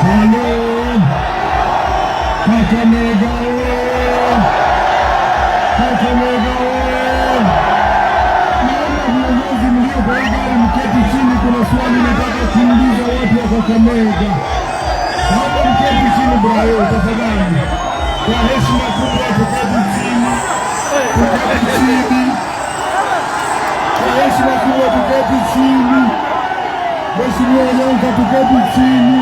Halo Kakamega oye! Kakamega oye! Naomba viongozi mlio kwa gari mketi chini, kuna swali nataka kuuliza watu wa Kakamega. Naomba mketi chini brayo, tafadhali. Kwa heshima kubwa tuketi chini. Tuketi chini. Kwa heshima kubwa tuketi chini. Mheshimiwa Nyonka, tuketi chini.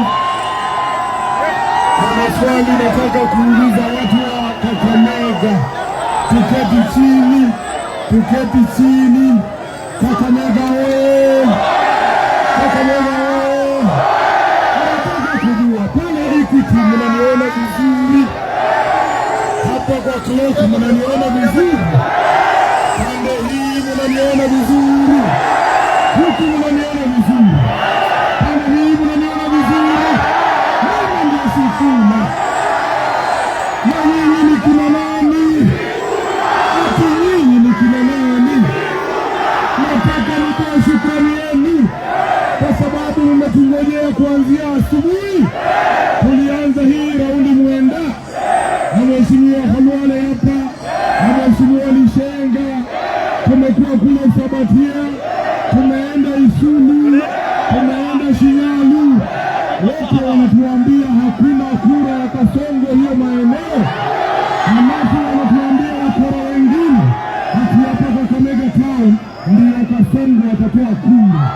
Kuna swali nataka kuuliza watu wa Kakamega. Tuketi chini. Tuketi chini. Kakamega oye! Kakamega oye! Nataka kujua pale Equity mnaniona vizuri? Hapa kwa clock mnaniona vizuri? Pande hii mnaniona vizuri? Huku mnaniona vizuri? Pande hii mnaniona vizuri? Mimi ndio Sifuna. Na nyinyi ni kina nani? Ati nyinyi ni kina nani? Nataka nitoe shukrani yenu kwa sababu mmetungojea kuanzia asubuhi. Tulianza hii raundi mwenda na Mheshimiwa Halwale hapa na Mheshimiwa Lishenga. Tumekuwa kule Sabatia, tumeenda Isulu, tumeenda Shinyalu. Wote wanatuambia hakuna kura ya Kasongo hiyo maeneo. Halafu wanatuambia wakora wengine ati hapa Kakamega town ndio Kasongo watatoa kura.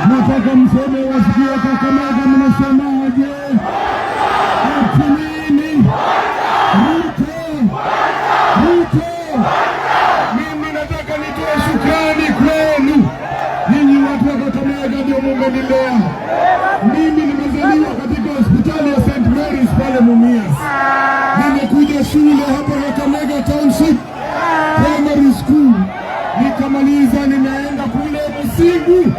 Nataka mseme wasikie Kakamega mnasemaje? Ati nini? Ruto! Mimi nataka nitoe shukrani kwenu. Ninyi watu wa Kakamega ndio mmenilea. Mimi nimezaliwa katika hospitali ya St. Mary's pale Mumias. Nimekuja shule hapa Kakamega Township Primary School. Nikamaliza nimeenda kule Msingu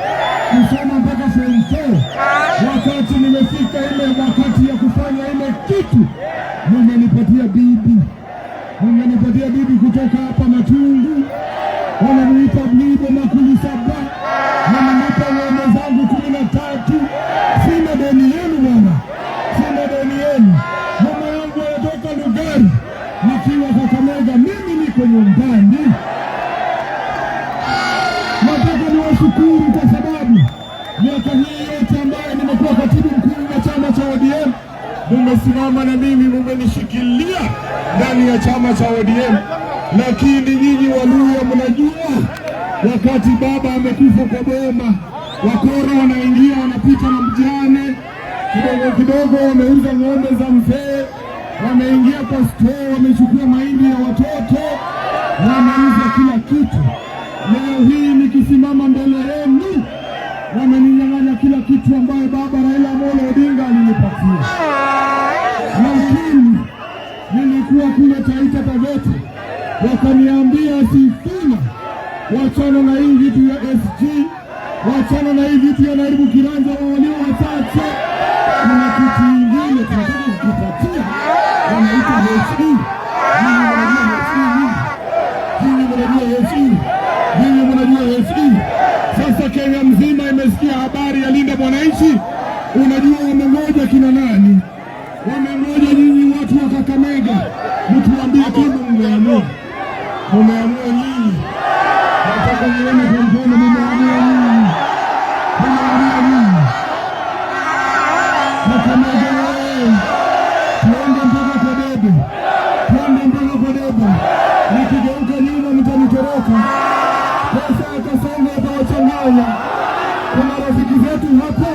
kusoma mpaka form 4. Wakati nimefika ile wakati ya kufanya ile kitu, mmenipatia bibi. Mmenipatia bibi kutoka hapa Matungu. Wananiita Blibo Makuli Saba. Wananipa ng'ombe zangu 13. Sina deni yenu bwana. Sina deni yenu. Mama yangu anatoka Lugari. Nikiwa Kakamega mimi niko nyumbani. Nataka niwashukuru kwa sababu miaka hii yote ambayo nimekuwa katibu mkuu wa chama cha ODM, mumesimama na mimi, mumenishikilia ndani ya chama cha ODM. Lakini nyinyi Waluya mnajua, wakati baba amekufa kwa boma, wakora wanaingia wanapita na mjane, kidogo kidogo wameuza ng'ombe za mzee, wameingia kwa store, wamechukua mahindi ya watoto, wameuza kila kitu. Leo hii nikisimama mbele yenu, wameninyang'anya kila kitu ambayo baba Raila Amolo Odinga alinipatia. Lakini nilikuwa kule Taita Taveta, wakaniambia Sifuna, wachana na hii vitu ya SG, wachana na hii vitu ya Naibu Kiranja wa walio wachache. Kuna kitu ingine tunataka kukupatia, wanaita HE. Ninyi mnajua HE. Sasa Kenya mzima imesikia habari ya Linda Mwananchi. Unajua wamengoja kina nani? Wamengoja nyinyi watu wa Kakamega. Mtuambie kama mmeamua. Mmeamua nyinyi. Nataka nione kwa mkono mmeamua nyinyi. Mmeamua nyinyi. Kakamega wewe. Tuende mpaka kwa debe. Tuende mpaka kwa debe. Nikigeuka nyuma mtanitoroka. Pesa ya Kasongo itawachanganya. Kuna rafiki zetu hapa,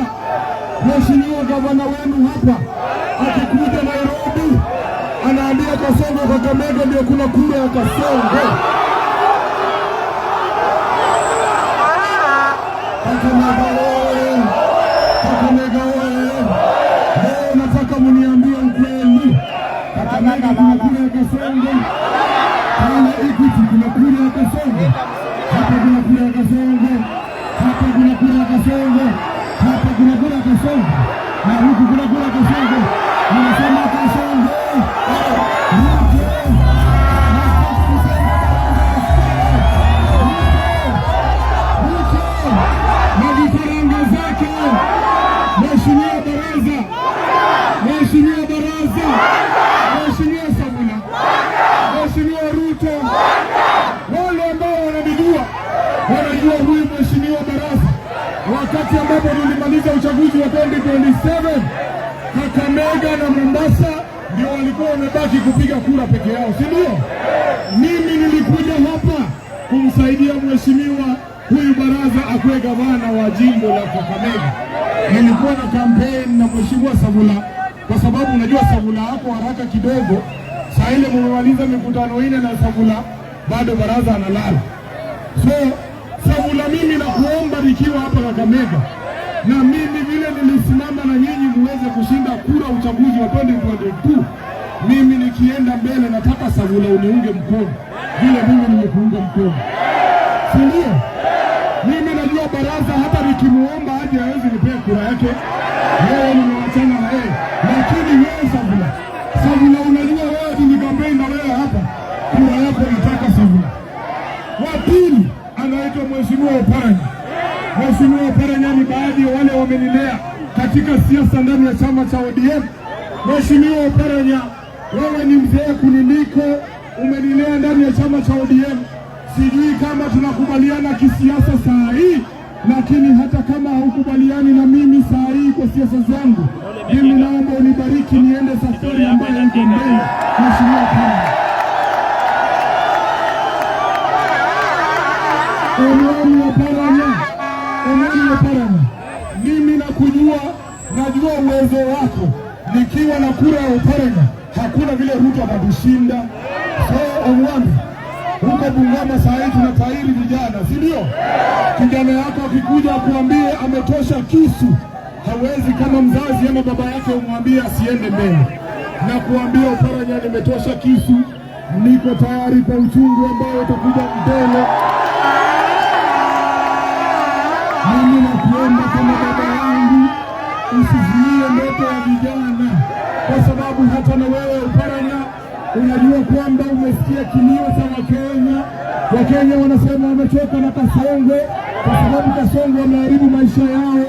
Mheshimiwa gavana wenu hapa, akikuja Nairobi anaambia Kasongo Kakamega ndio kuna kura ya Kasongo. Kakamega oye! Kakamega oye! Leo nataka mniambie ukweli. Kakamega kuna kura ya Kasongo. Pale Equity kuna kura ya Kasongo. Hapa kuna kura ya Kasongo. Hapa kuna kura ya Kasongo. Hapa kuna kura ya Kasongo. Na huku kuna kura ya Kasongo. Ninasema Kasongo. Na vifaranga zake. uchaguzi wa 2027 Kakamega na Mombasa ndio walikuwa wamebaki kupiga kura peke yao, si ndio? Mimi nilikuja hapa kumsaidia mheshimiwa huyu Baraza akuwe gavana wa jimbo la Kakamega. Nilikuwa na kampeni na mheshimiwa Savula, kwa sababu unajua Savula hapo haraka kidogo. Saa ile mumemaliza mikutano ine na Savula, bado Baraza analala. So Savula, mimi nakuomba nikiwa hapa Kakamega, na mimi vile nilisimama na nyinyi muweze kushinda kura uchaguzi wa 2022, mimi nikienda mbele nataka Savula uniunge mkono vile mimi nimekuunga mkono, si ndio? Mimi najua Baraza hata nikimuomba aje hawezi nipea kura yake, wewe nimewachana na yeye, lakini wewe Savula unajua wewe tulikampeni na wewe hapa, kura yako nataka Savula. Wa pili anaitwa Mheshimiwa Oparanya. Mheshimiwa Oparanya ni baadhi ya wale wamenilea katika siasa ndani ya chama cha ODM. Mheshimiwa Oparanya, wewe ni mzee kuniliko, umenilea ndani ya chama cha ODM. Sijui kama tunakubaliana kisiasa saa hii, lakini hata kama haukubaliani na mimi saa hii kwa siasa zangu, mimi naomba unibariki niende safari ambayo iko mbele. Mheshimiwa Oparanya, Oparanya, mimi nakujua, najua uwezo wako. Nikiwa na kura ya Oparanya hakuna vile Ruto atakushinda. So Omwami, huko Bungoma saa hii tunatairi vijana, si ndio? Kijana yako akikuja akuambie ametosha kisu, hawezi kama mzazi ama baba yake umwambie asiende mbele. Na kuambia Oparanya, nimetosha kisu, niko tayari kwa uchungu ambao utakuja mbele. Mimi nakuomba kama baba yangu, usizuie ndoto ya vijana, kwa sababu hata na wewe Oparanya unajua kwamba umesikia kilio cha Wakenya. Wakenya wanasema wamechoka na Kasongo, kwa sababu Kasongo wameharibu maisha yao.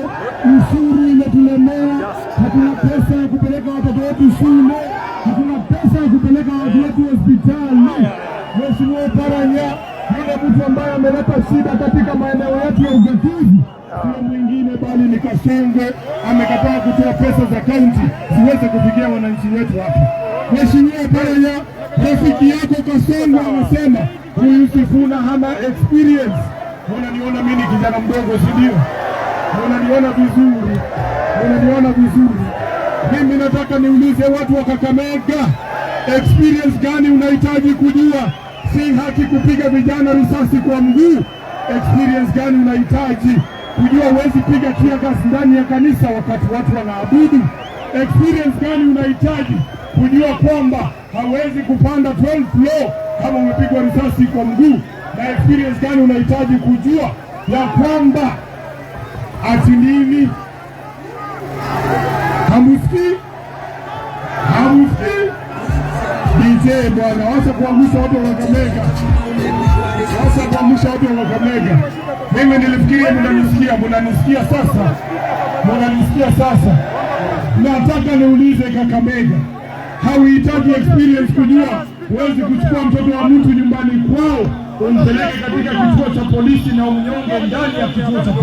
Ushuru imetulemea, hatuna pesa ya kupeleka watoto wetu shule, hatuna pesa ya kupeleka watu wetu hospitali. Mheshimiwa Oparanya, yule mtu ambaye ameleta shida katika maeneo yetu ya ugatuzi sio mwingine bali ni Kasongo. Amekataa kutoa pesa za kaunti siweze kufikia wananchi wetu hapa. Mheshimiwa Oparanya, rafiki yako Kasongo anasema huyu Sifuna hana experience. Unaniona mimi kijana mdogo, si ndio? Unaniona vizuri, unaniona vizuri. Mimi nataka niulize watu wa Kakamega, experience gani unahitaji kujua? Si haki kupiga vijana risasi kwa mguu. Experience gani unahitaji kujua? Huwezi piga tear gas ndani ya kanisa wakati watu wanaabudu. Experience gani unahitaji kujua kwamba hawezi kupanda 12th floor kama umepigwa risasi kwa mguu? Na experience gani unahitaji kujua ya kwamba ati nini? Hamusikii? DJ bwana, wacha kuangusha watu wa Kakamega. Wacha kuangusha watu wa Kakamega. Mimi nilifikiria mnanisikia sasa. Mnanisikia sasa. Nataka niulize Kakamega, hauhitaji experience kujua huwezi kuchukua mtoto wa mtu nyumbani kwao umpeleke katika kituo cha polisi na umnyonge ndani ya kituo cha polisi.